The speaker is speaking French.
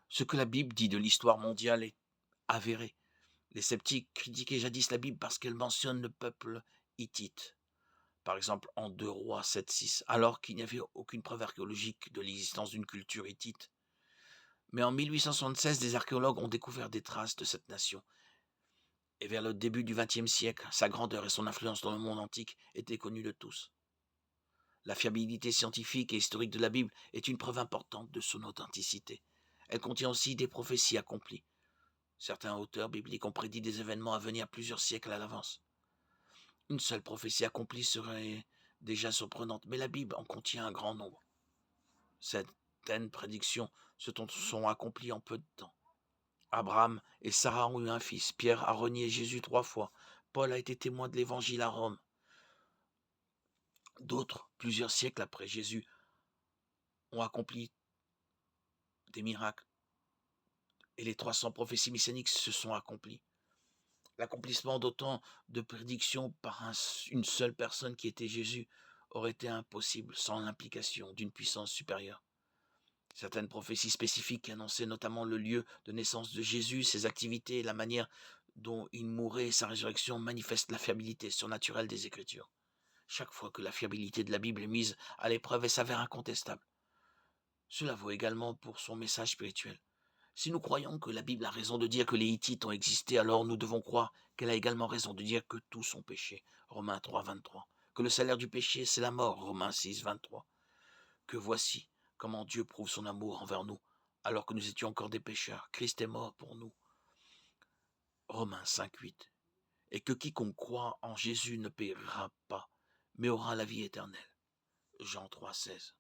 Ce que la Bible dit de l'histoire mondiale est avéré. Les sceptiques critiquaient jadis la Bible parce qu'elle mentionne le peuple hittite, par exemple en 2 Rois 7-6, alors qu'il n'y avait aucune preuve archéologique de l'existence d'une culture hittite. Mais en 1876, des archéologues ont découvert des traces de cette nation. Et vers le début du XXe siècle, sa grandeur et son influence dans le monde antique étaient connues de tous. La fiabilité scientifique et historique de la Bible est une preuve importante de son authenticité. Elle contient aussi des prophéties accomplies. Certains auteurs bibliques ont prédit des événements à venir plusieurs siècles à l'avance. Une seule prophétie accomplie serait déjà surprenante, mais la Bible en contient un grand nombre. Certaines prédictions se sont accomplies en peu de temps. Abraham et Sarah ont eu un fils. Pierre a renié Jésus 3 fois. Paul a été témoin de l'évangile à Rome. D'autres, plusieurs siècles après Jésus, ont accompli des miracles. Et les 300 prophéties messianiques se sont accomplies. L'accomplissement d'autant de prédictions par une seule personne qui était Jésus aurait été impossible sans l'implication d'une puissance supérieure. Certaines prophéties spécifiques annonçaient notamment le lieu de naissance de Jésus, ses activités et la manière dont il mourrait et sa résurrection manifestent la fiabilité surnaturelle des Écritures. Chaque fois que la fiabilité de la Bible est mise à l'épreuve, elle s'avère incontestable. Cela vaut également pour son message spirituel. Si nous croyons que la Bible a raison de dire que les Hittites ont existé, alors nous devons croire qu'elle a également raison de dire que tous ont péché. Romains 3, 23. Que le salaire du péché, c'est la mort. Romains 6, 23. Que voici comment Dieu prouve son amour envers nous, alors que nous étions encore des pécheurs. Christ est mort pour nous. Romains 5, 8. Et que quiconque croit en Jésus ne périra pas, mais aura la vie éternelle. Jean 3, 16.